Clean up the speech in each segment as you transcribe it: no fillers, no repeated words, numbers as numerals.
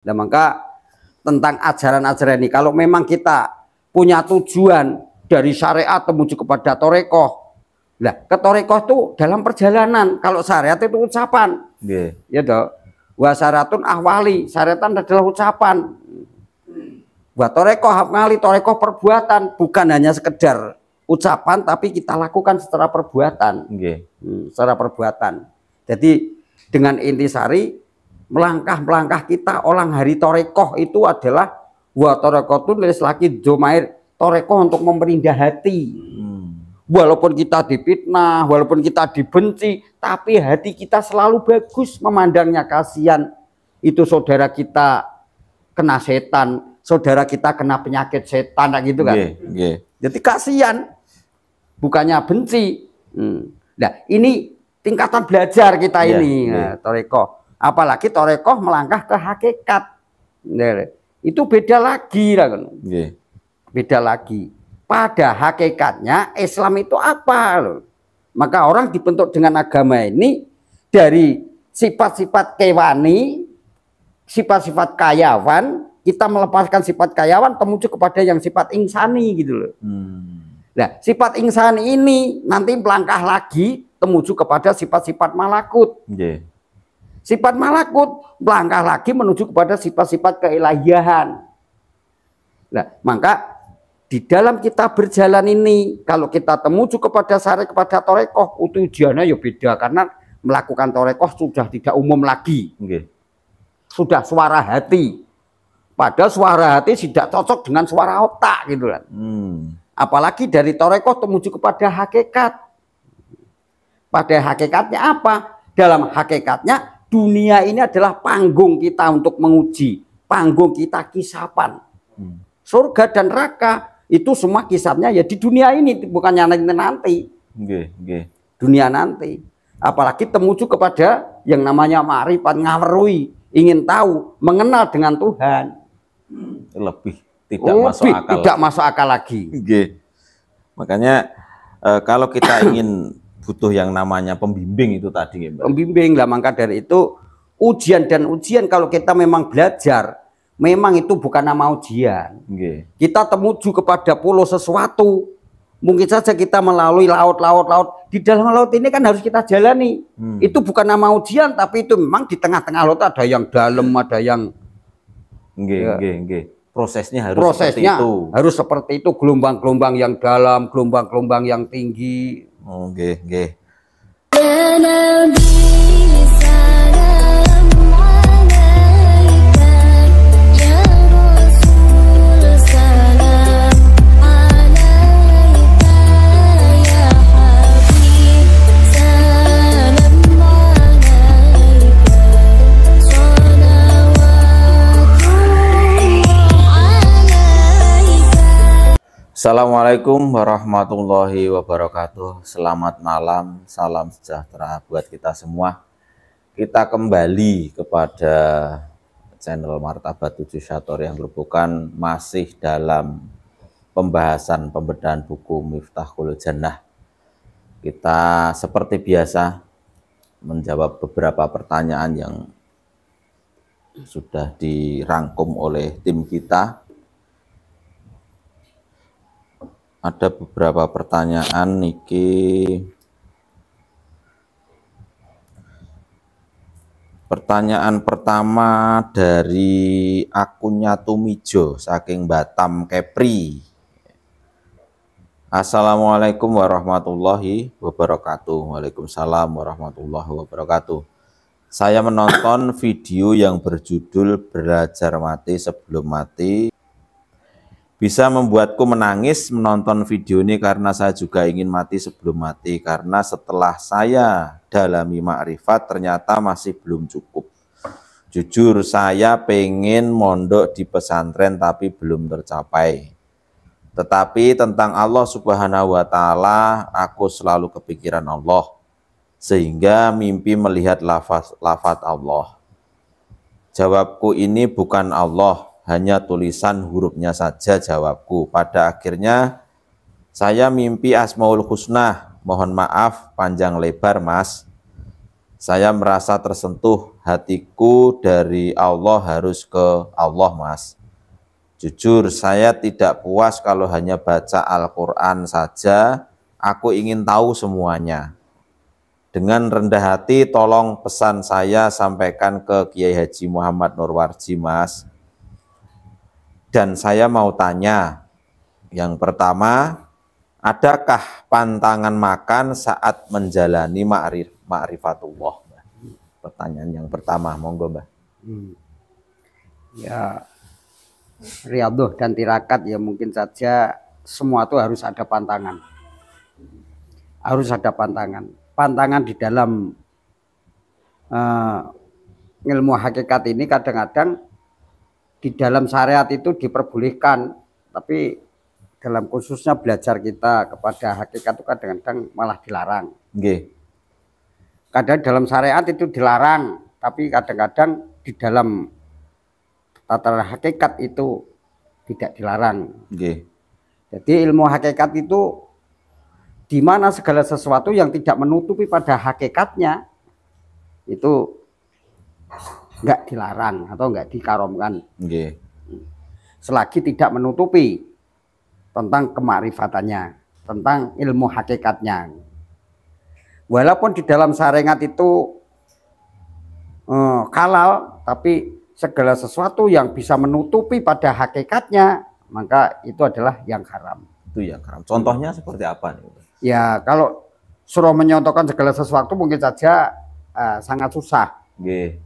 Nah, maka tentang ajaran-ajaran ini, kalau memang kita punya tujuan dari syariat menuju kepada torekoh, nah ke torekoh itu dalam perjalanan. Kalau syariat itu ucapan, ya toh. Wa syaratun ahwali, syariatan adalah ucapan. Buat torekoh ahwali, torekoh perbuatan, bukan hanya sekedar ucapan, tapi kita lakukan secara perbuatan. Secara perbuatan. Jadi dengan intisari, melangkah-melangkah kita olang hari torekoh itu adalah wa torekoh tulis lagi jomair, torekoh untuk memperindah hati. Walaupun kita difitnah, walaupun kita dibenci, tapi hati kita selalu bagus memandangnya. Kasihan itu saudara kita kena setan, saudara kita kena penyakit setan, gitu kan. Jadi kasihan, bukannya benci. Nah, ini tingkatan belajar kita ini, torekoh. Apalagi torekoh melangkah ke hakikat. Itu beda lagi. Beda lagi. Pada hakikatnya Islam itu apa loh? Maka orang dibentuk dengan agama ini dari sifat-sifat kewani, sifat-sifat kayawan, kita melepaskan sifat kayawan menuju kepada yang sifat insani gitu loh. Nah, sifat insani ini nanti melangkah lagi menuju kepada sifat-sifat malakut. Sifat malakut melangkah lagi menuju kepada sifat-sifat keilahian. Nah, maka di dalam kita berjalan ini, kalau kita menuju kepada syariat, kepada torekoh, tujuannya ya beda, karena melakukan torekoh sudah tidak umum lagi. Sudah suara hati. Padahal suara hati tidak cocok dengan suara otak gitu kan. Apalagi dari torekoh menuju kepada hakikat. Pada hakikatnya apa? Dalam hakikatnya dunia ini adalah panggung kita untuk menguji, panggung kita kisapan. Surga dan neraka itu semua kisahnya ya di dunia ini, bukannya nanti. Dunia nanti. Apalagi menuju kepada yang namanya ma'rifat, ngawerui, ingin tahu, mengenal dengan Tuhan. Lebih tidak masuk akal lagi. Makanya kalau kita ingin butuh yang namanya pembimbing itu tadi, pembimbing lah. Maka dari itu ujian dan ujian, kalau kita memang belajar, memang itu bukan nama ujian. Kita menuju kepada pulau sesuatu, mungkin saja kita melalui laut. Di dalam laut ini kan harus kita jalani. Itu bukan nama ujian, tapi itu memang di tengah-tengah laut ada yang dalam, ada yang prosesnya harus seperti itu, gelombang-gelombang yang dalam, gelombang-gelombang yang tinggi. Assalamualaikum warahmatullahi wabarakatuh. Selamat malam, salam sejahtera buat kita semua. Kita kembali kepada channel Martabat 7 Syator yang bukan masih dalam pembahasan pembedahan buku Miftahul Jannah. Kita seperti biasa menjawab beberapa pertanyaan yang sudah dirangkum oleh tim kita. Ada beberapa pertanyaan niki. Pertanyaan pertama dari akunnya Tumijo saking Batam Kepri. Assalamualaikum warahmatullahi wabarakatuh. Waalaikumsalam warahmatullahi wabarakatuh. Saya menonton video yang berjudul Belajar Mati Sebelum Mati. Bisa membuatku menangis menonton video ini karena saya juga ingin mati sebelum mati. Karena setelah saya dalami makrifat ternyata masih belum cukup. Jujur saya pengen mondok di pesantren tapi belum tercapai. Tetapi tentang Allah Subhanahu wa Ta'ala aku selalu kepikiran Allah. Sehingga mimpi melihat lafaz Allah. Jawabku ini bukan Allah. Hanya tulisan hurufnya saja jawabku. Pada akhirnya saya mimpi Asmaul Husna. Mohon maaf panjang lebar mas. Saya merasa tersentuh hatiku dari Allah harus ke Allah, Mas. Jujur, saya tidak puas kalau hanya baca Al-Quran saja, aku ingin tahu semuanya. Dengan rendah hati, tolong pesan saya sampaikan ke Kiai Haji Muhammad Nurwarji, Mas. Dan saya mau tanya, yang pertama, adakah pantangan makan saat menjalani ma'rifatullah? Pertanyaan yang pertama, monggo, Mbah. Ya, riyadhah dan tirakat ya mungkin saja semua itu harus ada pantangan. Harus ada pantangan. Pantangan di dalam ilmu hakikat ini kadang-kadang di dalam syariat itu diperbolehkan, tapi dalam khususnya belajar kita kepada hakikat itu kadang-kadang malah dilarang. Nggih. Kadang dalam syariat itu dilarang, tapi kadang-kadang di dalam tataran hakikat itu tidak dilarang. Nggih. Jadi ilmu hakikat itu di mana segala sesuatu yang tidak menutupi pada hakikatnya itu enggak dilarang atau enggak dikaromkan. Nggih. Selagi tidak menutupi tentang kemakrifatannya, tentang ilmu hakikatnya. Walaupun di dalam syariat itu halal, tapi segala sesuatu yang bisa menutupi pada hakikatnya, maka itu adalah yang haram. Itu yang haram. Contohnya seperti apa nih? Ya, kalau suruh menyontohkan segala sesuatu mungkin saja sangat susah. Nggih.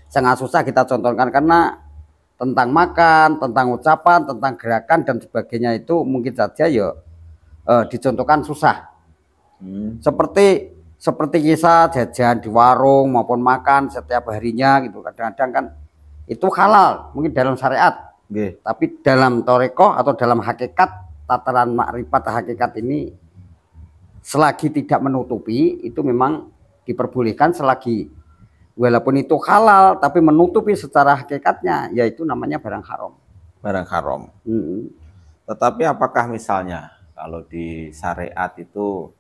Sangat susah kita contohkan karena tentang makan, tentang ucapan, tentang gerakan dan sebagainya itu mungkin saja ya dicontohkan susah. Seperti kisah jajan di warung maupun makan setiap harinya gitu, kadang-kadang kan itu halal mungkin dalam syariat. Nggih. Tapi dalam thariqah atau dalam hakikat tataran makrifat hakikat ini selagi tidak menutupi itu memang diperbolehkan, selagi walaupun itu halal tapi menutupi secara hakikatnya, yaitu namanya barang haram. Barang haram. Tetapi apakah misalnya kalau di syariat itu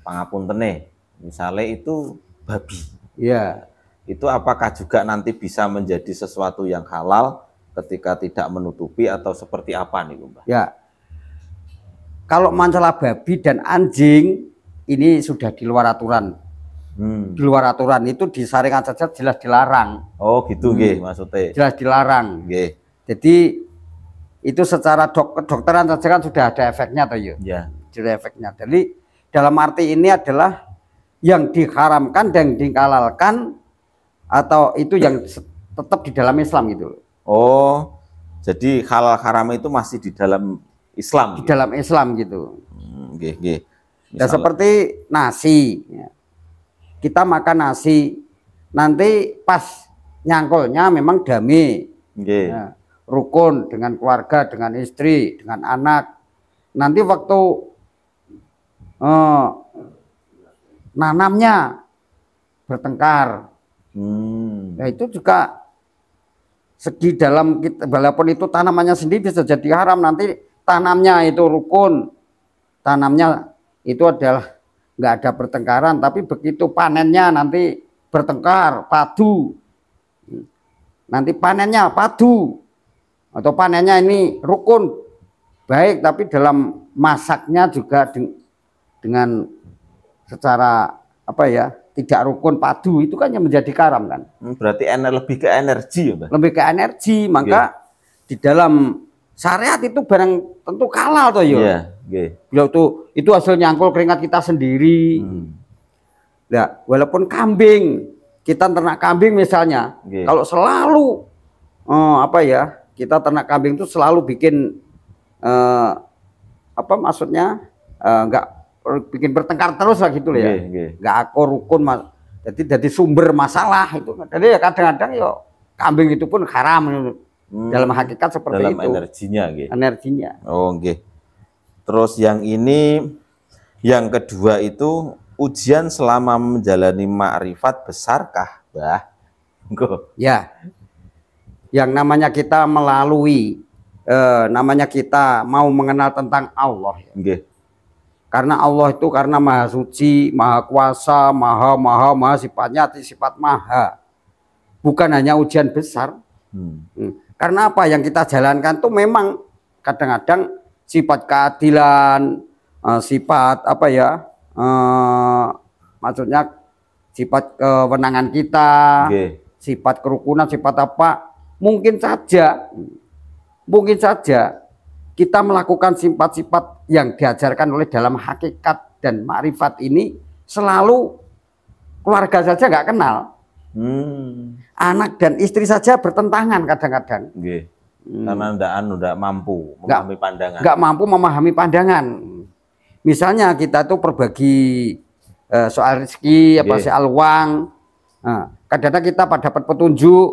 pangapuntene, misalnya itu babi, ya, itu apakah juga nanti bisa menjadi sesuatu yang halal ketika tidak menutupi atau seperti apa nih, Mbak? Ya, kalau masalah babi dan anjing ini sudah di luar aturan. Di luar aturan itu di syariat saja jelas dilarang. Oh gitu, nggih, maksudnya. Jelas dilarang. Nggih. Jadi itu secara kedokteran saja kan sudah ada efeknya toh ya. Ya. Sudah efeknya. Jadi dalam arti ini adalah yang diharamkan dan dihalalkan atau itu yang tetap di dalam Islam gitu. Oh, jadi halal haram itu masih di dalam Islam. Di dalam Islam gitu. Nggih, nggih. Ya seperti nasi. Kita makan nasi, nanti pas nyangkulnya memang damai. Nggih. Ya, rukun dengan keluarga, dengan istri, dengan anak. Nanti waktu nanamnya bertengkar. Ya itu juga segi dalam kita, walaupun itu tanamannya sendiri bisa jadi haram, nanti tanamnya itu rukun, tanamnya itu adalah nggak ada pertengkaran, tapi begitu panennya nanti bertengkar, padu, nanti panennya padu atau panennya ini rukun baik, tapi dalam masaknya juga dengan secara apa ya, tidak rukun padu, itu kan yang menjadi karam kan. Berarti lebih ke energi ya, Mbak? Lebih ke energi, maka di dalam syariat itu barang tentu halal toh ya. Itu hasil nyangkul keringat kita sendiri. Nah, walaupun kambing, kita ternak kambing misalnya, kalau selalu apa ya, kita ternak kambing itu selalu bikin apa maksudnya enggak bikin bertengkar terus lah gitu ya. Enggak akur rukun, jadi sumber masalah itu. Jadi ya kadang-kadang ya kambing itu pun haram dalam hakikat seperti dalam itu. Energinya. Oh, nggih. Terus yang ini, yang kedua itu ujian selama menjalani makrifat besarkah, Mbah? Ya, yang namanya kita melalui, namanya kita mau mengenal tentang Allah. Nggih. Karena Allah itu karena maha suci, maha kuasa, maha sifatnya sifat maha. bukan hanya ujian besar. Karena apa yang kita jalankan tuh memang kadang-kadang sifat keadilan, sifat apa ya, maksudnya sifat kewenangan kita, sifat kerukunan, sifat apa, mungkin saja kita melakukan sifat-sifat yang diajarkan oleh dalam hakikat dan makrifat ini selalu keluarga saja nggak kenal. Anak dan istri saja bertentangan kadang-kadang. Karena nggak mampu memahami pandangan. Nggak mampu memahami pandangan. Misalnya kita tuh berbagi soal rezeki, apa soal uang. Kadang-kadang kita dapat petunjuk.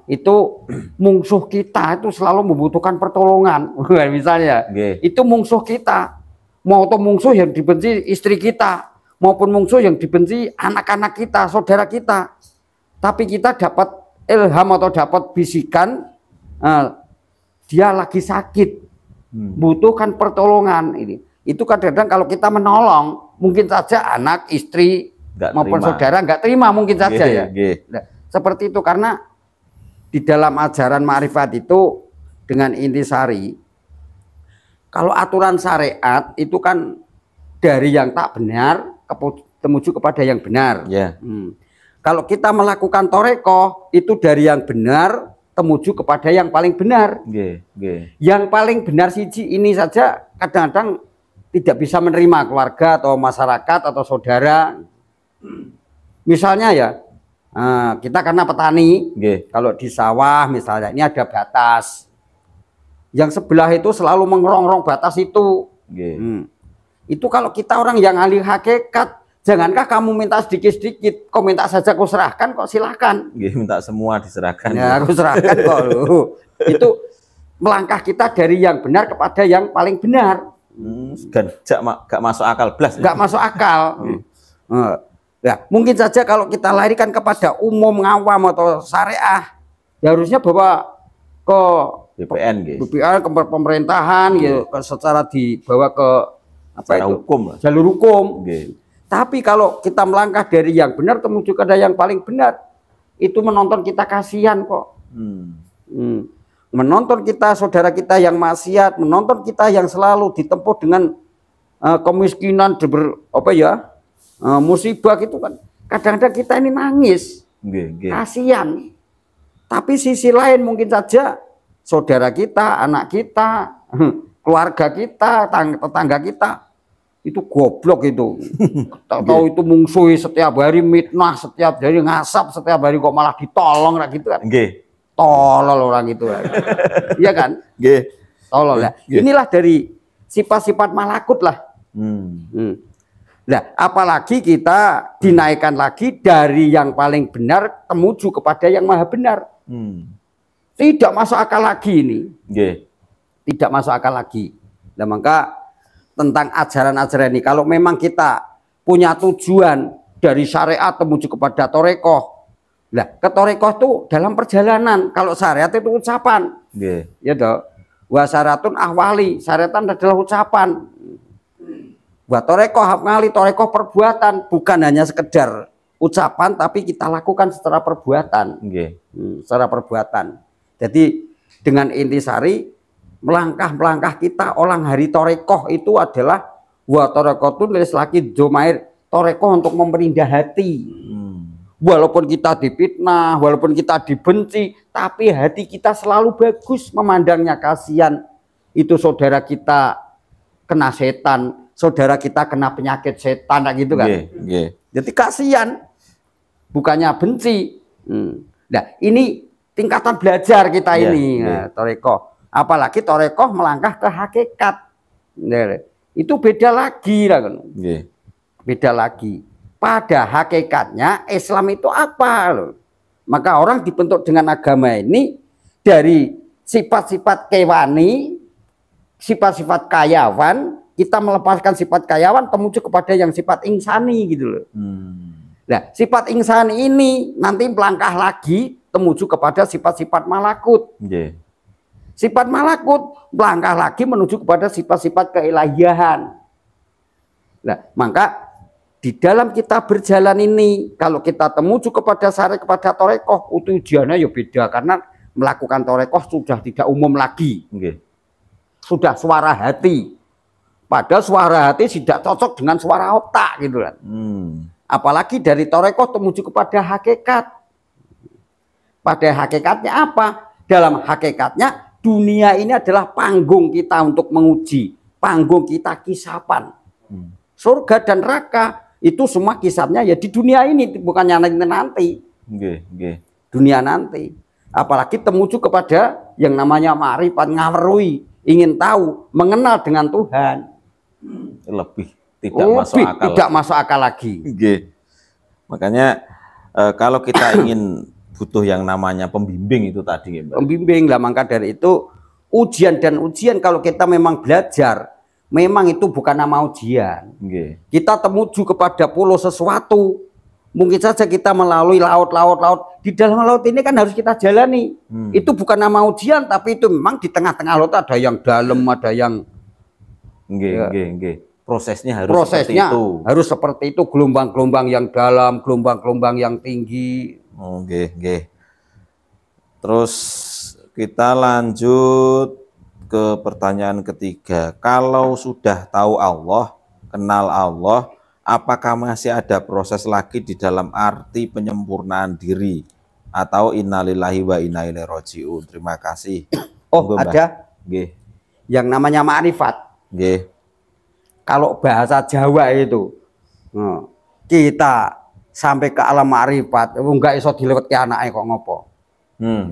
Itu musuh kita itu selalu membutuhkan pertolongan. Misalnya, itu musuh kita. Mau atau musuh yang dibenci istri kita, maupun musuh yang dibenci anak-anak kita, saudara kita. Tapi kita dapat ilham atau dapat bisikan, dia lagi sakit, butuhkan pertolongan ini. Itu kadang-kadang kalau kita menolong, mungkin saja anak, istri, maupun saudara nggak terima, mungkin saja ya. Nah, seperti itu, karena di dalam ajaran ma'rifat itu dengan intisari, kalau aturan syariat itu kan dari yang tak benar menuju kepada yang benar. Kalau kita melakukan torekoh itu dari yang benar menuju kepada yang paling benar. Yang paling benar siji ini saja kadang-kadang tidak bisa menerima keluarga atau masyarakat atau saudara. Misalnya ya, kita karena petani, kalau di sawah misalnya ini ada batas, yang sebelah itu selalu mengerongrong batas itu. Itu kalau kita orang yang ahli hakikat, jangankah kamu minta sedikit-sedikit, kau minta saja kau serahkan, kok silahkan. Minta semua diserahkan. Ya, aku serahkan kok. Itu melangkah kita dari yang benar kepada yang paling benar. Gak masuk akal, blas. Gak masuk akal. Ya, mungkin saja kalau kita larikan kepada umum, ngawam atau syariah, ya harusnya bawa ke BPN, ke pemerintahan, gitu, secara dibawa ke apa itu? Hukum, jalur hukum. Tapi kalau kita melangkah dari yang benar menuju ke yang paling benar, itu menonton kita kasihan kok. Menonton kita, saudara kita yang maksiat, menonton kita yang selalu ditempuh dengan kemiskinan, musibah gitu kan. Kadang-kadang kita ini nangis, kasihan. Tapi sisi lain mungkin saja saudara kita, anak kita, keluarga kita, tetangga kita itu goblok itu. Tahu itu mungsuhi setiap hari, mitnah setiap hari, ngasap setiap hari, kok malah ditolong lah gitu kan. Tolol orang itu. Iya kan? Tolol ya. Inilah dari sifat-sifat malakut lah. Nah, apalagi kita dinaikkan lagi dari yang paling benar menuju kepada yang maha benar. Tidak masuk akal lagi ini. Tidak masuk akal lagi. Nah, maka tentang ajaran-ajaran ini, kalau memang kita punya tujuan dari syariat menuju kepada torekoh, nah ke torekoh itu dalam perjalanan. Kalau syariat itu ucapan, ya toh. Wa syaratun ahwali, syariatan adalah ucapan. Wa torekoh ahwali, torekoh perbuatan, bukan hanya sekedar ucapan, tapi kita lakukan secara perbuatan. Secara perbuatan. Jadi dengan intisari, melangkah kita orang hari torekoh itu adalah wa torekoh tulis lagi jomair, torekoh untuk memperindah hati. Walaupun kita difitnah, walaupun kita dibenci, tapi hati kita selalu bagus memandangnya. Kasihan itu saudara kita kena setan, saudara kita kena penyakit setan, gitu kan. Jadi kasihan, bukannya benci. Nah, ini tingkatan belajar kita ini, torekoh. Apalagi torekoh melangkah ke hakikat, itu beda lagi lah kan. Beda lagi. Pada hakikatnya Islam itu apa loh? Maka orang dibentuk dengan agama ini dari sifat-sifat kewani, sifat-sifat kayawan, kita melepaskan sifat kayawan menuju kepada yang sifat insani gitu loh. Nah, sifat insani ini nanti melangkah lagi menuju kepada sifat-sifat malakut. Sifat malakut melangkah lagi menuju kepada sifat-sifat keilahian. Nah, maka di dalam kita berjalan ini, kalau kita temuju kepada syariat, kepada torekoh, tujuannya ya beda, karena melakukan torekoh sudah tidak umum lagi. Sudah suara hati. Padahal suara hati tidak cocok dengan suara otak gitu kan. Apalagi dari torekoh temuju kepada hakikat. Pada hakikatnya apa? Dalam hakikatnya dunia ini adalah panggung kita untuk menguji, panggung kita kisapan. Surga dan neraka itu semua kisahnya ya di dunia ini, bukannya nanti. Dunia nanti. Apalagi temuju kepada yang namanya ma'rifat, ngawerui, ingin tahu, mengenal dengan Tuhan. Lebih tidak masuk akal lagi. Makanya kalau kita ingin butuh yang namanya pembimbing itu tadi, pembimbing lah, maka dari itu ujian kalau kita memang belajar, memang itu bukan nama ujian. Kita temuju kepada pulau sesuatu, mungkin saja kita melalui laut. Di dalam laut ini kan harus kita jalani. Itu bukan nama ujian, tapi itu memang di tengah-tengah laut ada yang dalam, ada yang prosesnya harus seperti itu, gelombang-gelombang yang dalam, gelombang-gelombang yang tinggi. Terus kita lanjut ke pertanyaan ketiga. Kalau sudah tahu Allah, kenal Allah, apakah masih ada proses lagi di dalam arti penyempurnaan diri atau innalillahi wa inna ilaihi raji'un? Terima kasih. Ada yang namanya ma'rifat. Kalau bahasa Jawa itu kita sampai ke alam ma'rifat, enggak iso dilewat ke anaknya kok ngopo.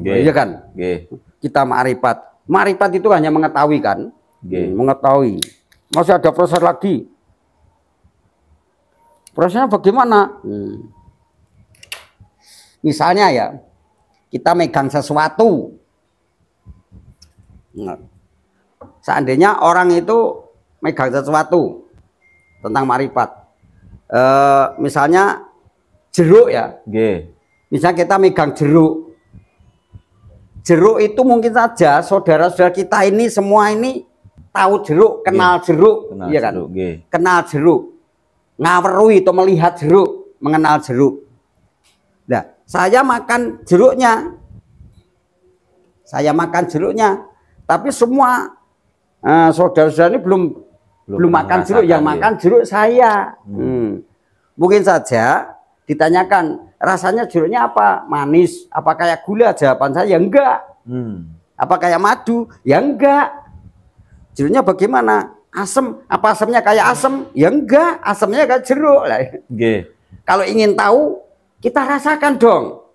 Iya kan? Kita ma'rifat. Ma'rifat itu hanya mengetahui kan? Mengetahui. Masih ada proses lagi. Prosesnya bagaimana? Misalnya ya, kita megang sesuatu. Seandainya orang itu megang sesuatu tentang ma'rifat, misalnya jeruk ya, misalnya kita megang jeruk itu mungkin saja saudara-saudara kita ini semua ini tahu jeruk, kenal jeruk, iya kan? Kenal jeruk, ngawerui atau melihat jeruk, mengenal jeruk. Nah, saya makan jeruknya, tapi semua saudara-saudara ini belum makan jeruk, yang makan jeruk saya. Mungkin saja ditanyakan rasanya jeruknya apa, manis, apa kayak gula, jawaban saya ya enggak. Apa kayak madu, ya enggak. Jeruknya bagaimana, asam, apa asamnya kayak asam, ya enggak, asamnya kayak jeruk lah. Kalau ingin tahu kita rasakan dong.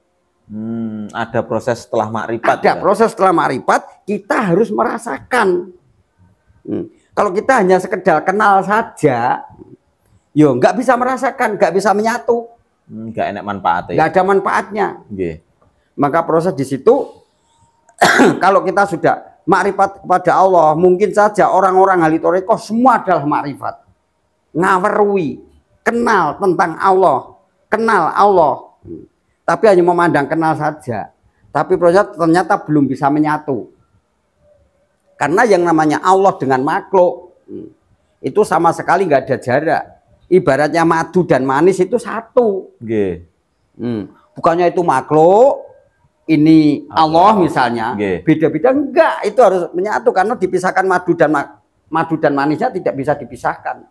Ada proses setelah ma'rifat. Proses setelah ma'rifat, kita harus merasakan. Kalau kita hanya sekedar kenal saja, yo nggak bisa merasakan, nggak bisa menyatu, nggak enak manfaatnya, nggak ada manfaatnya. Maka proses di situ, kalau kita sudah ma'rifat kepada Allah, mungkin saja orang-orang ahli thariqah semua adalah ma'rifat, ngawerui, kenal tentang Allah, kenal Allah, tapi hanya memandang kenal saja. Tapi proses ternyata belum bisa menyatu. Karena yang namanya Allah dengan makhluk itu sama sekali nggak ada jarak. Ibaratnya madu dan manis itu satu. Bukannya itu makhluk, ini Allah misalnya, beda-beda, enggak. Itu harus menyatu karena dipisahkan madu dan manisnya tidak bisa dipisahkan.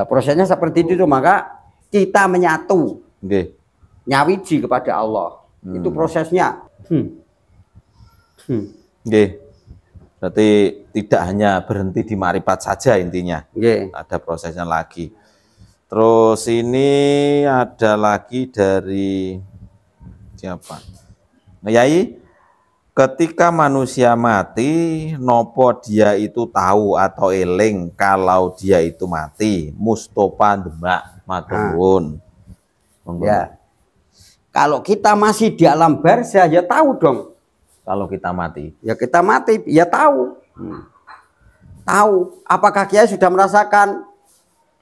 Prosesnya seperti itu, maka kita menyatu, nyawiji kepada Allah. Itu prosesnya. Berarti tidak hanya berhenti di ma'rifat saja intinya. Ada prosesnya lagi. Terus ini ada lagi dari siapa? Yai, ketika manusia mati, nopo dia itu tahu atau eling kalau dia itu mati? Mustofa Demak maturun. Kalau kita masih di alam barzah ya tahu dong. Kalau kita mati, ya kita mati, ya tahu. Tahu. Apakah Kiai sudah merasakan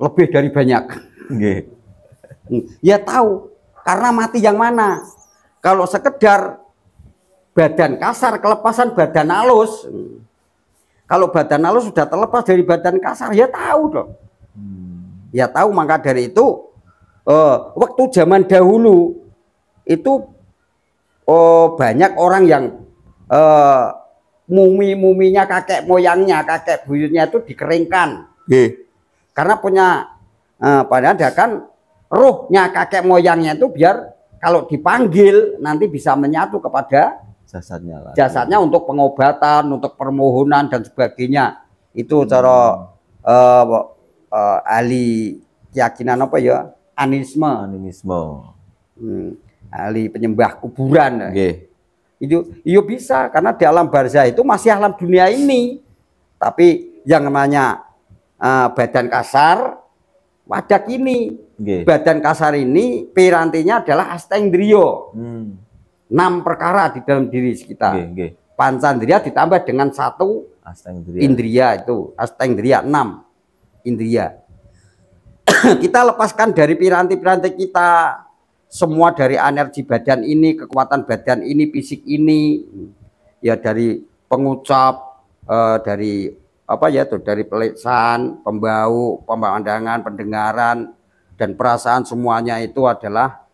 lebih dari banyak? Ya tahu. Karena mati yang mana? Kalau sekedar badan kasar kelepasan badan halus, Kalau badan halus sudah terlepas dari badan kasar, ya tahu dong. Ya tahu, maka dari itu waktu zaman dahulu itu banyak orang yang mumi-muminya kakek moyangnya, kakek buyutnya itu dikeringkan. Karena punya padahal kan rohnya kakek moyangnya itu biar kalau dipanggil nanti bisa menyatu kepada jasadnya untuk pengobatan, untuk permohonan dan sebagainya. Itu cara ahli keyakinan apa ya? Animisme. Ahli penyembah kuburan. Itu bisa karena di alam barzah itu masih alam dunia ini. Tapi yang namanya badan kasar wadak ini. Badan kasar ini pirantinya adalah astengdriya. 6 perkara di dalam diri kita. Pancandriya ditambah dengan 1 indriya, itu astengdriya 6 indriya. Kita lepaskan dari piranti-piranti kita, semua dari energi badan ini, kekuatan badan ini, fisik ini, ya dari pengucap, dari apa ya tuh, dari pelisan, pembau, pemandangan, pendengaran dan perasaan, semua itu adalah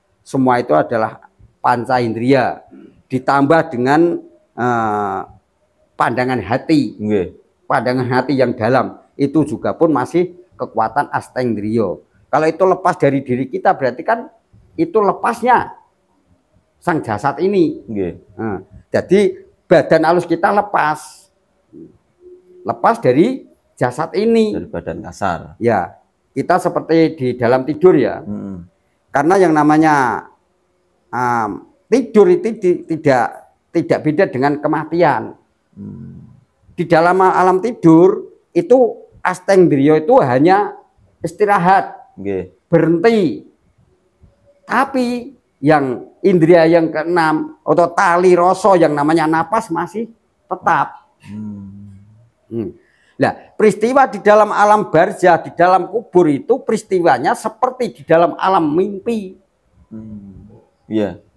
panca indria ditambah dengan pandangan hati. Pandangan hati yang dalam itu juga pun masih kekuatan astengdriya. Kalau itu lepas dari diri kita berarti kan itu lepasnya sang jasad ini. Jadi badan halus kita lepas dari jasad ini, dari badan kasar. Ya, kita seperti di dalam tidur ya. Karena yang namanya tidur itu tidak beda dengan kematian. Di dalam alam tidur itu astengdriya itu hanya istirahat, berhenti. Tapi yang indria yang keenam atau tali rasa yang namanya napas masih tetap. Nah, peristiwa di dalam alam barzah, di dalam kubur itu peristiwanya seperti di dalam alam mimpi.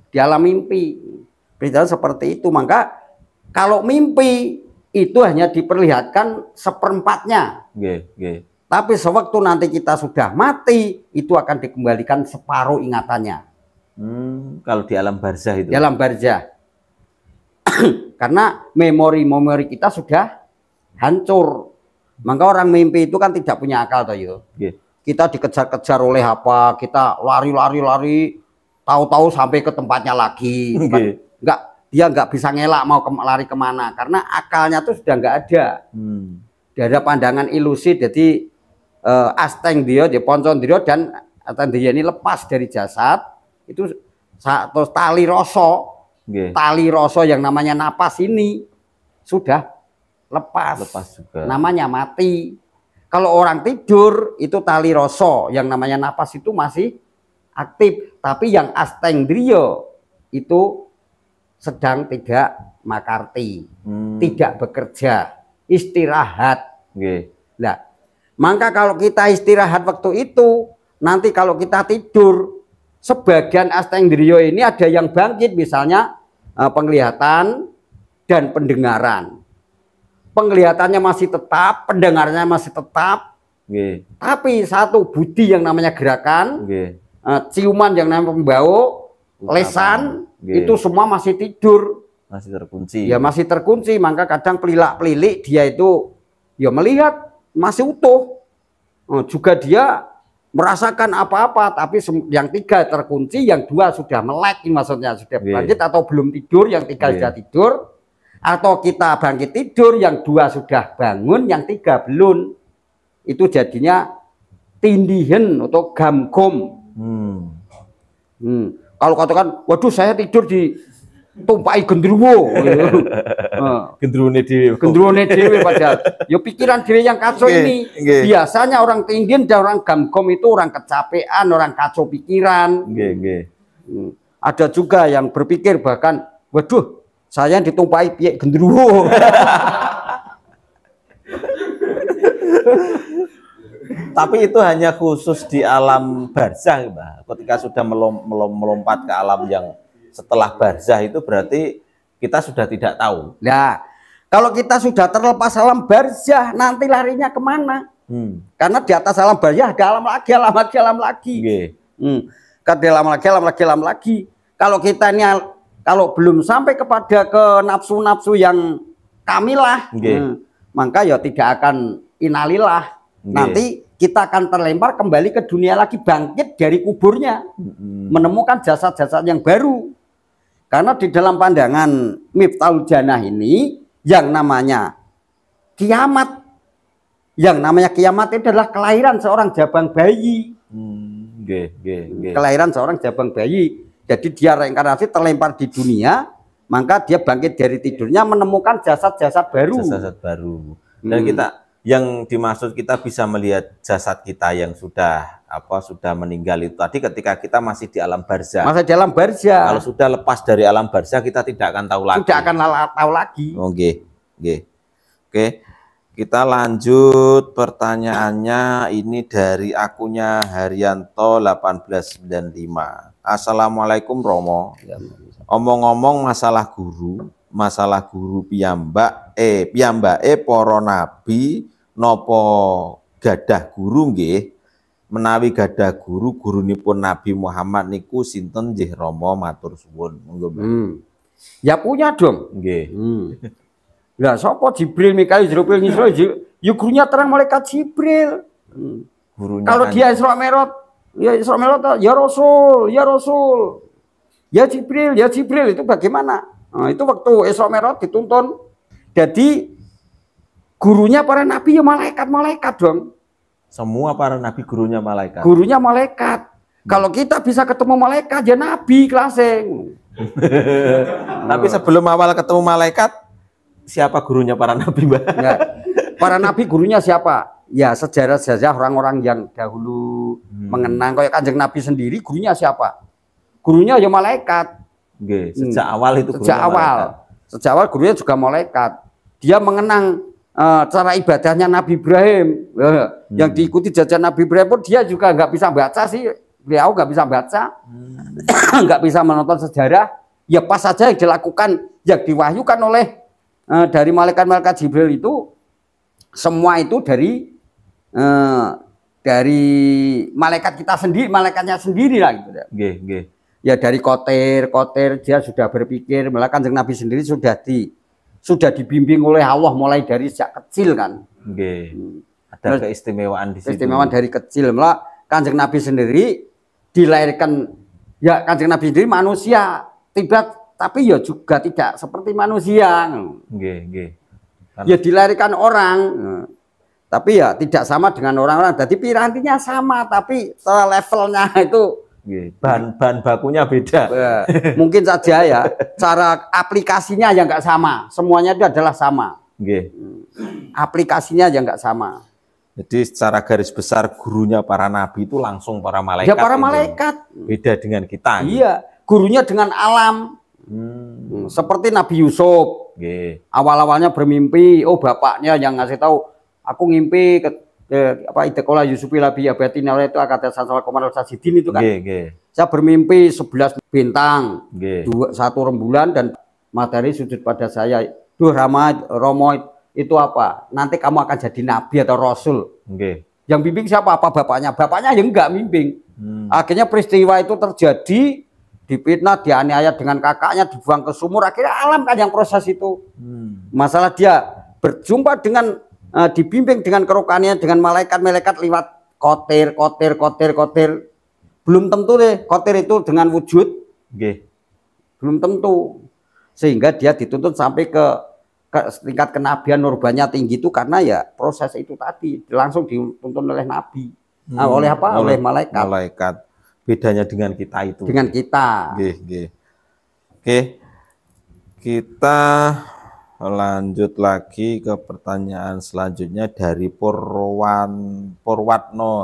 Di alam mimpi. Peristiwa seperti itu. Maka kalau mimpi itu hanya diperlihatkan seperempatnya. Tapi sewaktu nanti kita sudah mati, itu akan dikembalikan separuh ingatannya. Kalau di alam barzah itu. Di alam barzah. Karena memori-memori kita sudah hancur. Maka orang mimpi itu kan tidak punya akal toh yo. Kita dikejar-kejar oleh apa, kita lari, tahu-tahu sampai ke tempatnya lagi. Dia nggak bisa ngelak mau lari kemana karena akalnya tuh sudah nggak ada. Ada pandangan ilusi. Jadi astengdriya, poncondriya dan astengdriya ini lepas dari jasad itu, terus tali rasa yang namanya napas ini sudah lepas juga. Namanya mati. Kalau orang tidur itu tali rasa yang namanya napas itu masih aktif, tapi yang astengdriya itu sedang tidak makarti, tidak bekerja, istirahat. Nah, maka kalau kita istirahat waktu itu, nanti kalau kita tidur, sebagian astengdriya ini ada yang bangkit, misalnya penglihatan dan pendengaran. Penglihatannya masih tetap, pendengarannya masih tetap, tapi satu budi yang namanya gerakan, ciuman yang namanya pembau, lesan, itu semua masih tidur, masih terkunci. Ya masih terkunci, maka kadang pelilak-pelilik dia itu ya melihat masih utuh, juga dia merasakan apa-apa, tapi yang 3 terkunci, yang 2 sudah melek, maksudnya sudah bangkit atau belum tidur, yang 3 sudah tidur. Atau kita bangkit tidur, yang 2 sudah bangun, yang 3 belum. Itu jadinya tindihan atau gamgom. Kalau katakan, waduh saya tidur di tumpai gendruwo. Gendruwone dhewe padahal. Ya pikiran dhewe yang kacau ini. Biasanya orang tindihan dan orang gamgom itu orang kecapean, orang kacau pikiran. Ada juga yang berpikir bahkan, waduh saya ditumpai piye gendruwo. Tapi itu hanya khusus di alam barzah, Mbah. Ketika sudah melompat ke alam yang setelah barzah itu berarti kita sudah tidak tahu. Nah, Kalau kita sudah terlepas alam barzah, nanti larinya kemana? Karena di atas alam barzah ada alam lagi, alam lagi, alam lagi. Ada alam lagi, alam lagi, alam lagi. Kalau kita ini, kalau belum sampai kepada ke nafsu-nafsu yang kamilah, maka ya tidak akan inalilah. Nanti kita akan terlempar kembali ke dunia lagi, bangkit dari kuburnya, menemukan jasad-jasad yang baru. Karena di dalam pandangan Miftahul Jannah ini, yang namanya kiamat, itu adalah kelahiran seorang jabang bayi. Kelahiran seorang jabang bayi. Jadi dia reinkarnasi terlempar di dunia, maka dia bangkit dari tidurnya menemukan jasad-jasad baru. Jasad baru. Dan kita yang dimaksud kita bisa melihat jasad kita yang sudah meninggal itu tadi ketika kita masih di alam barzah. Masih di alam barzah. Kalau sudah lepas dari alam barzah kita tidak akan tahu lagi. Tidak akan tahu lagi. Oke. Kita lanjut pertanyaannya ini dari akunnya Haryanto 1895. Assalamualaikum Romo. Omong-omong masalah guru piyambake para nabi nopo gadah guru nggih? Menawi gadah gurunipun Nabi Muhammad niku sinten nggih Romo matur suwun. Monggo. Ya punya dong. Nggih. Lah sapa Jibril, Mikail, Israfil, ya gurunya terang malaikat Jibril. Kalau kan dia Isra Mi'raj, ya Rasul, ya Rasul. Ya Jibril itu bagaimana? Nah, itu waktu Isra Mi'raj dituntun. Jadi gurunya para nabi ya malaikat dong. Semua para nabi gurunya malaikat. Gurunya malaikat. Kalau kita bisa ketemu malaikat ya nabi kelasnya. Tapi sebelum awal ketemu malaikat, siapa gurunya para nabi, Mbak? Ya, para nabi gurunya siapa? Ya sejarah-sejarah orang-orang yang dahulu mengenang. Kayak Kanjeng Nabi sendiri gurunya siapa? Gurunya ya malaikat. Sejak awal itu sejak awal gurunya juga malaikat. Dia mengenang cara ibadahnya Nabi Ibrahim, yang diikuti jajan Nabi Ibrahim pun dia juga nggak bisa baca sih, beliau nggak bisa baca, nggak bisa menonton sejarah. Ya pas saja yang dilakukan, yang diwahyukan oleh dari malaikat-malaikat Jibril itu, semua itu dari malaikat kita sendiri, malaikatnya sendiri lah gitu. Ya dari kotir dia sudah berpikir, malah Kanjeng Nabi sendiri sudah dibimbing oleh Allah mulai dari sejak kecil kan. Ada keistimewaan di situ. Keistimewaan dari kecil. Malah Kanjeng Nabi sendiri dilahirkan, ya Kanjeng Nabi sendiri manusia, tapi ya juga tidak seperti manusia. Ya dilahirkan orang, tapi ya tidak sama dengan orang-orang. Jadi pirantinya sama, tapi levelnya itu bahan bakunya beda. Mungkin saja ya, cara aplikasinya yang nggak sama. Semuanya itu adalah sama. Aplikasinya yang nggak sama. Jadi secara garis besar gurunya para nabi itu langsung para malaikat. Ya para malaikat. Beda dengan kita. Iya, gurunya dengan alam. Seperti Nabi Yusuf. Awal-awalnya bermimpi, bapaknya yang ngasih tahu, aku ngimpi Idekola Yusufi Labi Abatin itu akad Sansal Komando Sasidin itu kan. Saya bermimpi 11 bintang, 1 rembulan dan matahari sujud pada saya. Duh Romo itu apa? Nanti kamu akan jadi nabi atau rasul. Yang bimbing siapa? Apa bapaknya? Bapaknya yang enggak bimbing. Akhirnya peristiwa itu terjadi, dipitnah, dianiaya dengan kakaknya, dibuang ke sumur. Akhirnya alam kan yang proses itu. Masalah dia berjumpa dengan dibimbing dengan kerohanian, dengan malaikat-malaikat lewat kotir. Belum tentu deh kotir itu dengan wujud. Belum tentu. Sehingga dia dituntut sampai ke tingkat kenabian, nurbanya tinggi itu karena ya proses itu tadi langsung dituntun oleh nabi. Oleh apa? Oleh malaikat. Bedanya dengan kita itu. Dengan kita. Oke. Kita lanjut lagi ke pertanyaan selanjutnya dari Purwatno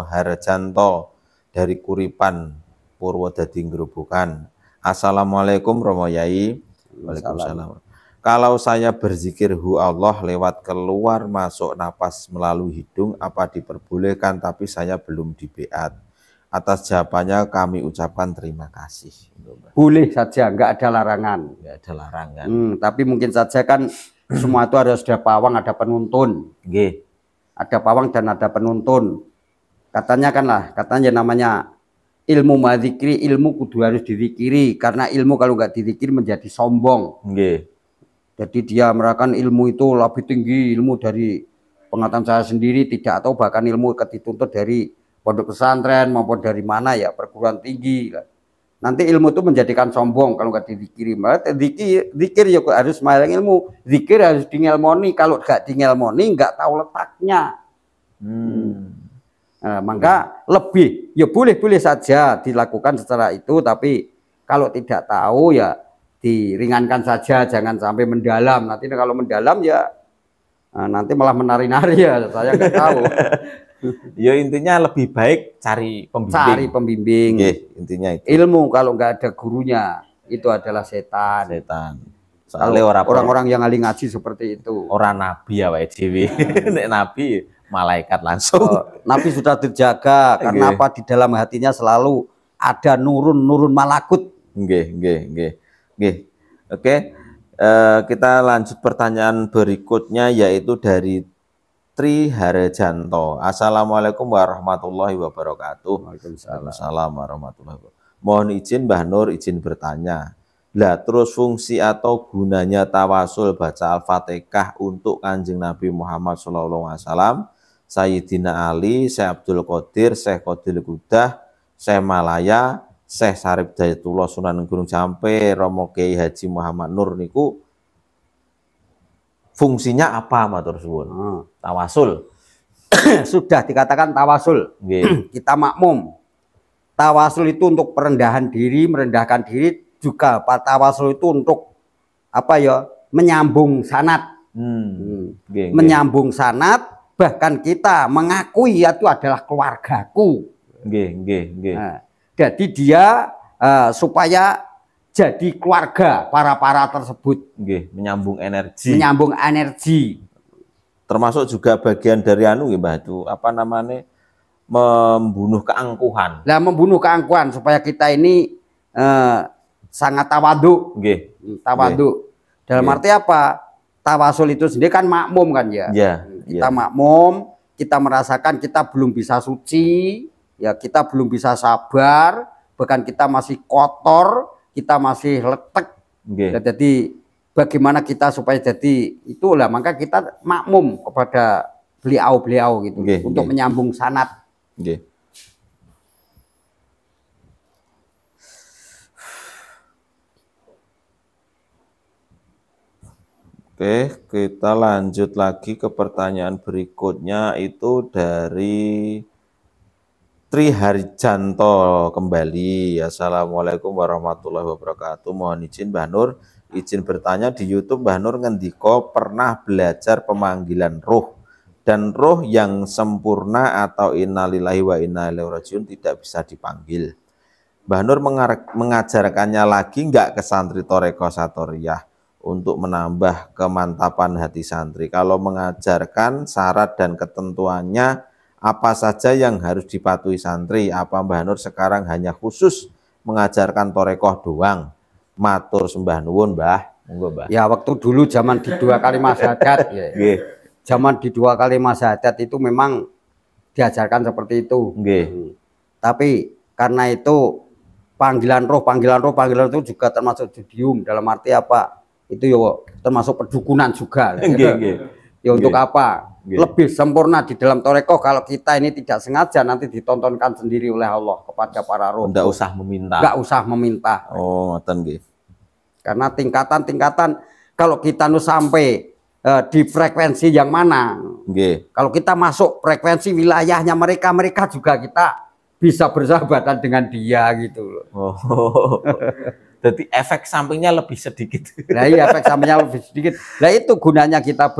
Harjanto dari Kuripan Purwodadi Grobogan. Assalamualaikum Romo Yai. Waalaikumsalam. Kalau saya berzikir hu Allah lewat keluar masuk napas melalui hidung, apa diperbolehkan? Tapi saya belum dibeat. Atas jawabannya kami ucapkan terima kasih. Boleh saja, nggak ada larangan. Nggak ada larangan. Tapi mungkin saja kan Semua itu harus ada pawang, ada penuntun. Nggih. Ada pawang dan ada penuntun. Katanya namanya ilmu madzikri, ilmu kudu harus dizikiri, karena ilmu kalau nggak dizikir menjadi sombong. Nggih. Jadi dia merasakan ilmu itu lebih tinggi, ilmu dari pengetahuan saya sendiri tidak, atau bahkan ilmu dituntut dari pondok pesantren maupun dari mana ya, perguruan tinggi. Nanti ilmu itu menjadikan sombong kalau nggak dizikiri. Maka zikir ya harus malang ilmu, zikir harus dingelmoni, kalau nggak dingelmoni nggak tahu letaknya. Nah, maka lebih ya boleh saja dilakukan secara itu, tapi kalau tidak tahu ya diringankan saja, jangan sampai mendalam. Nanti kalau mendalam ya nanti malah menari-nari ya, saya nggak tahu. Ya intinya lebih baik cari pembimbing. Cari pembimbing. Nggih, intinya itu. Ilmu kalau nggak ada gurunya itu adalah setan. Soalnya orang-orang yang ahli ngaji seperti itu. Orang nabi ya wae dhewe. Nek nabi malaikat langsung. Nabi sudah terjaga karena apa? Di dalam hatinya selalu ada nurun malakut. Nggih. Oke. Kita lanjut pertanyaan berikutnya, yaitu dari Tri Harjanto. Assalamualaikum warahmatullahi wabarakatuh. Waalaikumsalam warahmatullahi wabarakatuh. Mohon izin Mbah Nur, izin bertanya. Lah terus fungsi atau gunanya tawasul baca Al-Fatihah untuk Kanjeng Nabi Muhammad SAW, Sayyidina Ali, Syekh Abdul Qadir, Syekh Qadir Qudah, Syekh Malaya, Syekh Sarip Dayatullah Sunan Gunung Jampe, Romo Kiai Haji Muhammad Nur niku fungsinya apa matur suwun? Tawasul. Sudah dikatakan tawasul. Kita makmum. Tawasul itu untuk perendahan diri, merendahkan diri, juga tawasul itu untuk apa ya? Menyambung sanad. Menyambung sanad, bahkan kita mengakui itu adalah keluargaku. Nah, jadi dia supaya jadi keluarga para tersebut. Menyambung energi. Termasuk juga bagian dari Mbah, itu apa namanya, membunuh keangkuhan. Nah, membunuh keangkuhan supaya kita ini sangat tawadu. Tawadu. Dalam arti apa? Tawasul itu sendiri kan makmum kan ya. Kita makmum, kita merasakan kita belum bisa suci, ya kita belum bisa sabar, bahkan kita masih kotor, kita masih letek. Jadi bagaimana kita supaya jadi itulah, maka kita makmum kepada beliau gitu untuk menyambung sanad. Oke, kita lanjut lagi ke pertanyaan berikutnya, itu dari Tri Harjanto kembali. Assalamualaikum warahmatullahi wabarakatuh. Mohon izin Mbah Nur, izin bertanya, di YouTube Mbah Nur ngendiko pernah belajar pemanggilan roh, dan roh yang sempurna atau innalillahi wa inna ilaihi rajiun tidak bisa dipanggil. Mbah Nur mengajarkannya lagi nggak ke santri Thoreko Satoriyah untuk menambah kemantapan hati santri? Kalau mengajarkan, syarat dan ketentuannya apa saja yang harus dipatuhi santri? Apa Mbah Nur sekarang hanya khusus mengajarkan Thorekoh doang? Matur sembah nuwun Mbah. Monggo Mbah. Ya waktu dulu zaman di 2 kalimat syahadat ya. Zaman di 2 kalimat syahadat itu memang diajarkan seperti itu. Tapi karena itu panggilan roh itu juga termasuk judium. Dalam arti apa? Itu ya termasuk perdukunan juga. Ya untuk apa? Lebih sempurna di dalam Thorekoh kalau kita ini tidak sengaja nanti ditontonkan sendiri oleh Allah kepada para roh. Nggak usah meminta. Nggak usah meminta. Oh, ngoten nggih. Karena tingkatan-tingkatan kalau kita sampai di frekuensi yang mana. Kalau kita masuk frekuensi wilayahnya mereka juga kita bisa bersahabatan dengan dia gitu loh. Jadi efek sampingnya lebih sedikit. Nah iya, efek sampingnya lebih sedikit. Nah itu gunanya kita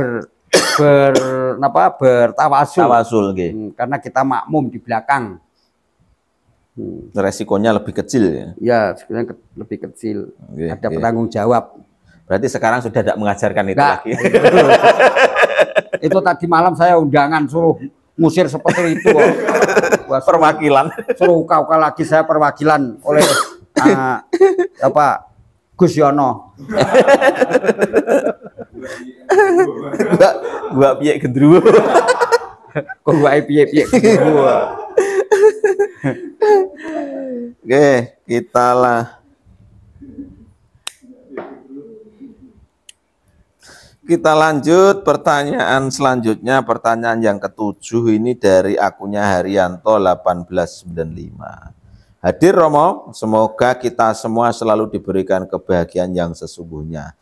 bertawasul. Karena kita makmum di belakang. Resikonya lebih kecil ya? Ya, sebenarnya lebih kecil. Ada penanggung jawab. Berarti sekarang sudah tidak mengajarkan itu lagi. Itu tadi malam saya undangan suruh musir seperti itu. Perwakilan. Suruh kau lagi saya perwakilan oleh Gus Yono. Gua piye gendruwo. Kok wae piye-piye gendruwo. Oke, kita lah. Kita lanjut pertanyaan selanjutnya, pertanyaan yang ketujuh ini dari akunnya Haryanto 1895. Hadir Romo, semoga kita semua selalu diberikan kebahagiaan yang sesungguhnya.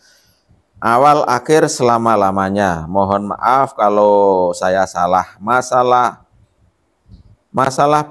Awal akhir selama-lamanya. Mohon maaf kalau saya salah. Masalah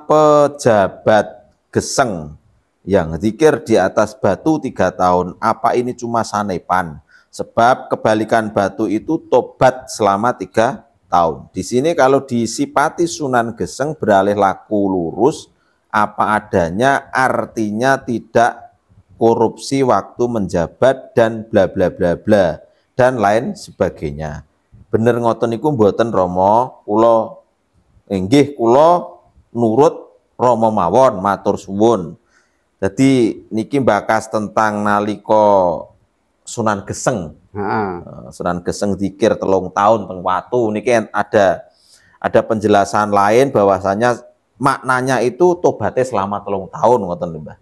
pejabat geseng yang zikir di atas batu 3 tahun. Apa ini cuma sanepan? Sebab kebalikan batu itu tobat selama 3 tahun. Di sini kalau disipati Sunan Geseng beralih laku lurus apa adanya, artinya tidak korupsi waktu menjabat dan bla bla bla bla dan lain sebagainya. Bener ngoten niku mboten Romo, kula inggih kula nurut Romo mawon, matur suwun. Jadi niki bakas tentang nalika Sunan Geseng. Sunan Geseng zikir 3 tahun teng watu niki ada penjelasan lain bahwasanya maknanya itu tobatnya selama 3 tahun ngoten Mbah.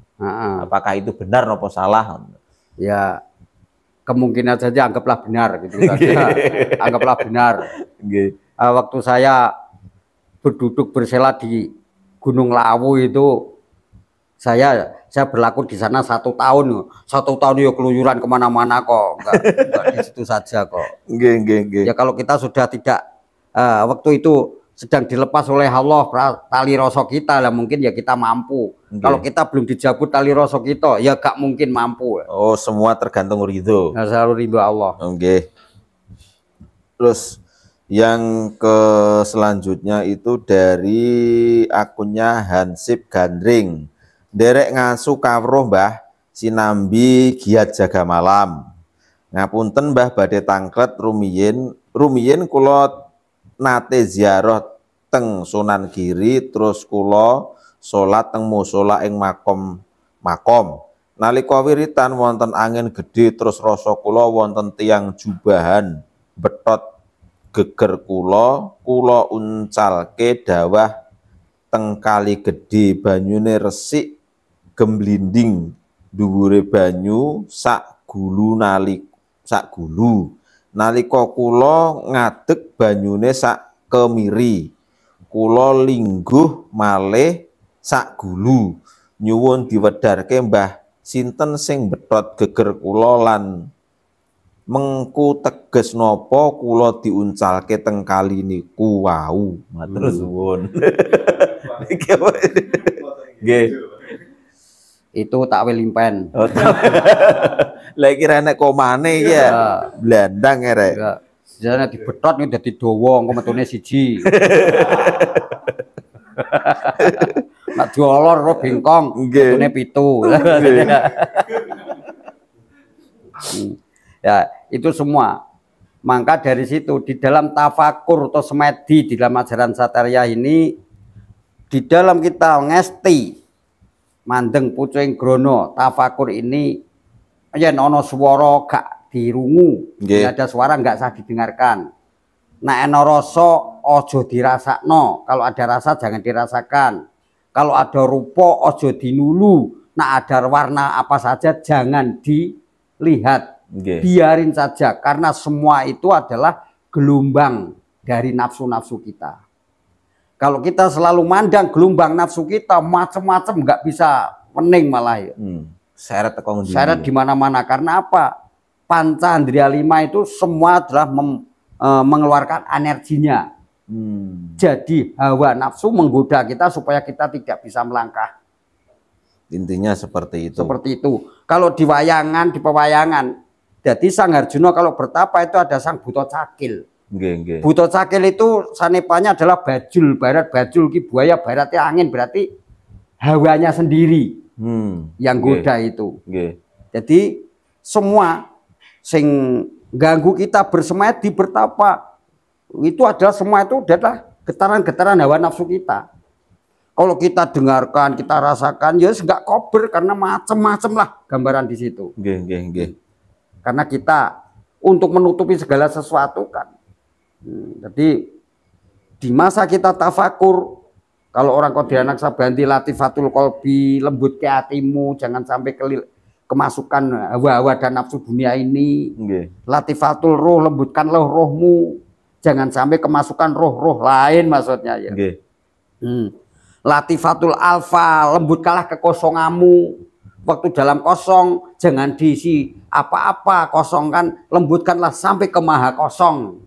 Apakah itu benar nopo salah? Ya kemungkinan saja anggaplah benar gitu saja. Anggaplah benar. Waktu saya berduduk bersela di Gunung Lawu itu saya berlaku di sana 1 tahun. 1 tahun ya keluyuran kemana-mana kok, enggak di situ saja kok. Ya kalau kita sudah tidak waktu itu sedang dilepas oleh Allah tali rasa kita lah, mungkin ya kita mampu. Kalau kita belum dijabut tali rasa kita ya gak mungkin mampu. Oh, semua tergantung ridho. Nah, selalu ridho Allah. Terus yang selanjutnya itu dari akunnya Hansip Gandring. Derek ngasu kawruh Mbah sinambi giat jaga malam. Ngapunten Mbah badhe tangklet rumiyin kula nate ziarah teng Sunan Giri, terus kula salat teng musala ing makom. Nalika wiritan wonten angin gedhe, terus rasa kula wonten tiang jubahan betot geger kula uncalke dawah teng kali gedhe, banyune resik gemblinding, dhuwure banyu sak gulu. Nalika kula ngadeg banyune sak kemiri, kula lingguh malih sak gulu. Nyuwun diwedarke Mbah, sinten sing betot geger kula lan mengku teges napa kula diuncalke teng kali niku wau. Matur suwun. Nggih. Itu takwil limpen. Lah kira nek komane iki ya blandang rek. Jane dibetot nek dadi dawa engko metune siji. Nek diolor ro bengkong metune 7. Ya, itu semua. Maka dari situ di dalam tafakur atau semedi di dalam ajaran Satarya ini, di dalam kita ngesti mandeng pucuing grono tafakur ini, yen ana swara gak dirungu, ada suara nggak usah didengarkan. Nek ana rasa aja dirasakno, kalau ada rasa jangan dirasakan. Kalau ada rupa aja dinulu, nek ada warna apa saja jangan dilihat. Biarin saja, karena semua itu adalah gelombang dari nafsu-nafsu kita. Kalau kita selalu mandang gelombang nafsu kita macam-macam, nggak bisa wening malah ya. Seret di mana-mana. Karena apa? Panca indera 5 itu semua adalah mengeluarkan energinya. Jadi hawa nafsu menggoda kita supaya kita tidak bisa melangkah. Intinya seperti itu. Seperti itu. Kalau di wayangan, di pewayangan, jadi Sang Harjuna kalau bertapa itu ada Sang Buto Cakil. Buto Cakil itu sanepannya adalah bajul barat. Bajul ki buaya, baratnya angin, berarti hawanya sendiri yang goda itu. Jadi semua sing ganggu kita bersemedi bertapa itu adalah semua itu adalah getaran-getaran hawa nafsu kita. Kalau kita dengarkan, kita rasakan, ya enggak kober karena macam-macam lah gambaran di situ. Karena kita untuk menutupi segala sesuatu kan. Jadi di masa kita tafakur, kalau orang Qadriya Naksabandi latifatul qalbi, lembut ke hatimu, jangan sampai kemasukan hawa-hawa dan nafsu dunia ini. Latifatul roh, lembutkanlah rohmu, jangan sampai kemasukan roh-roh lain maksudnya ya. Latifatul alfa, lembutkanlah kekosonganmu. Waktu dalam kosong jangan diisi apa-apa, kosongkan, lembutkanlah sampai ke maha kosong.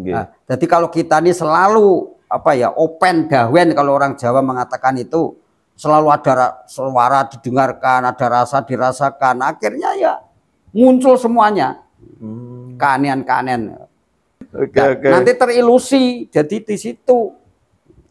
Nah, jadi kalau kita ini selalu apa ya, open dawen, kalau orang Jawa mengatakan itu, selalu ada suara didengarkan, ada rasa dirasakan, akhirnya ya muncul semuanya keanehan-keanehan. Nanti terilusi, jadi di situ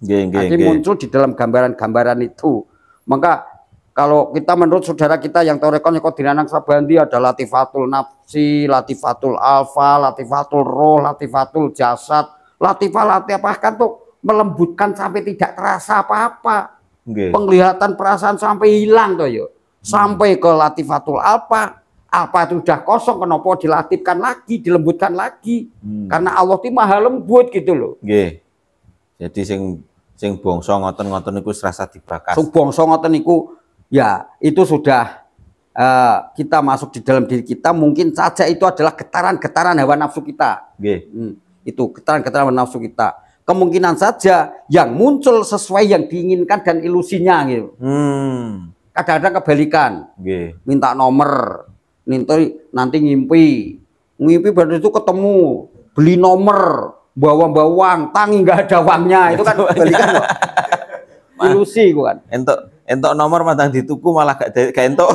nanti muncul di dalam gambaran-gambaran itu. Maka kalau kita menurut saudara kita yang torekohnya Qadriya Naksabandi ada latifatul nafsi, latifatul alfa, latifatul roh, latifatul jasad, latifah bahkan tuh melembutkan sampai tidak terasa apa-apa. Penglihatan perasaan sampai hilang tuh ya. Sampai ke latifatul alfa itu udah kosong, kenapa dilatifkan lagi, dilembutkan lagi. Karena Allah itu maha lembut gitu loh. Jadi sing bangsa ngoten-ngoten niku serasa dibakas. Sing bangsa ngoten niku ya itu sudah kita masuk di dalam diri kita, mungkin saja itu adalah getaran-getaran hawa nafsu kita. Itu getaran-getaran hawa nafsu kita. Kemungkinan saja yang muncul sesuai yang diinginkan dan ilusinya gitu. Kadang-kadang kebalikan. Minta nomor, nanti ngimpi baru itu ketemu, beli nomor, bawa uang, tangi nggak ada uangnya, itu kan kebalikan loh. Ilusi kan. Entok nomor matang dituku malah gak entok.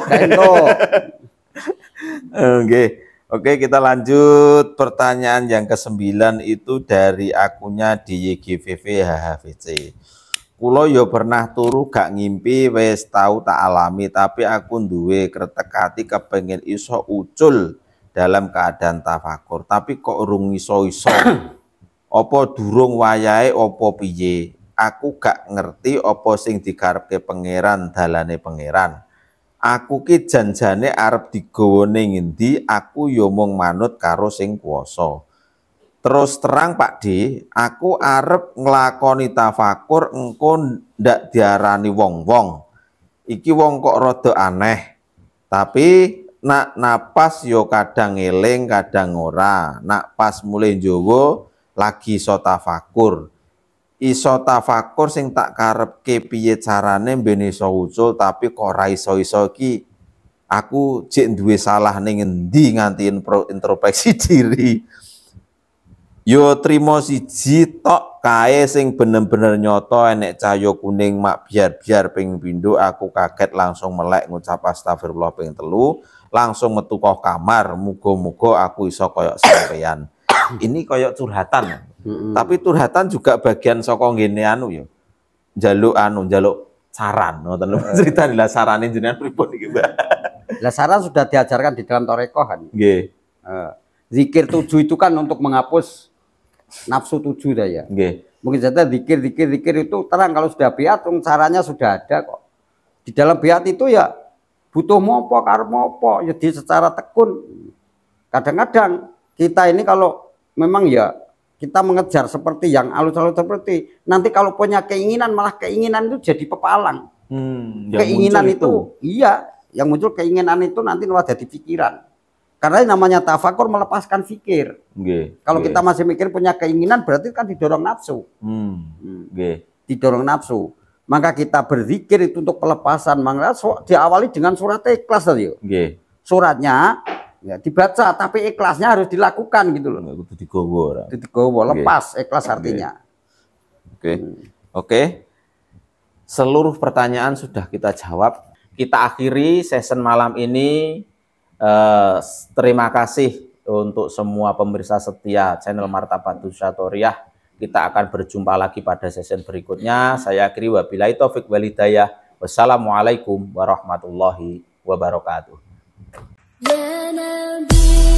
Oke, kita lanjut pertanyaan yang ke-9 itu dari akunnya di YGVV HHVC. Kulo yo pernah turu gak ngimpi, wes tahu tak alami, tapi aku duwe kretek hati kepengen iso ucul dalam keadaan tafakur, tapi kok urung iso-iso. Opo durung wayahe opo piye? Aku gak ngerti opo sing dikarepke pangeran dalane pangeran. Aku ki janjane arep digawa ning endi, aku yo mung manut karo sing kuwasa. Terus terang Pak D, aku arep nglakoni tafakur engko ndak diarani wong-wong. Iki wong kok rada aneh. Tapi nak napas yo kadang eling, kadang ora. Nak pas mulai njowo lagi iso tafakur. Iso tafakur sing tak karepke piye carane ben iso ucul, tapi kok ora iso-iso ki aku jek duwe salah ning endi nganti introspeksi diri. Yo trimo siji tok kae sing bener-bener nyoto enek cahya kuning mak biar ping pindho, aku kaget langsung melek ngucap astagfirullah ping 3, langsung metu kok kamar, muga-muga aku iso koyok sampeyan. Ini koyok curhatan. Tapi curhatan juga bagian saka ngene anu ya. Njaluk saran ngoten lho. Cerita lah sarane jenengan pripun iki, Mbak? Lah saran sudah diajarkan di dalam torekohan. Nggih. Zikir 7 itu kan untuk menghapus nafsu 7 dah ya. Mungkin saja zikir itu terang kalau sudah biat, caranya sudah ada kok. Di dalam biat itu ya butuh mopo karep mopo, jadi secara tekun. Kadang-kadang kita ini kalau memang ya kita mengejar seperti yang alus-alus seperti, nanti kalau punya keinginan malah keinginan itu jadi pepalang. Keinginan itu iya, yang muncul keinginan itu nanti malah jadi pikiran. Karena namanya tafakur melepaskan fikir. Kalau kita masih mikir punya keinginan berarti kan didorong nafsu. Didorong nafsu. Maka kita berzikir itu untuk pelepasan. Maka diawali dengan surat ikhlas tadi. Suratnya ya dibaca, tapi ikhlasnya harus dilakukan gitu loh. Itu digowo. Lepas ikhlas artinya. Oke. Seluruh pertanyaan sudah kita jawab. Kita akhiri session malam ini. Terima kasih untuk semua pemirsa setia channel Martabatus Syariah. Kita akan berjumpa lagi pada session berikutnya. Saya akhiri wabillahi taufik wal hidayah. Wassalamualaikum warahmatullahi wabarakatuh. Ya Nabi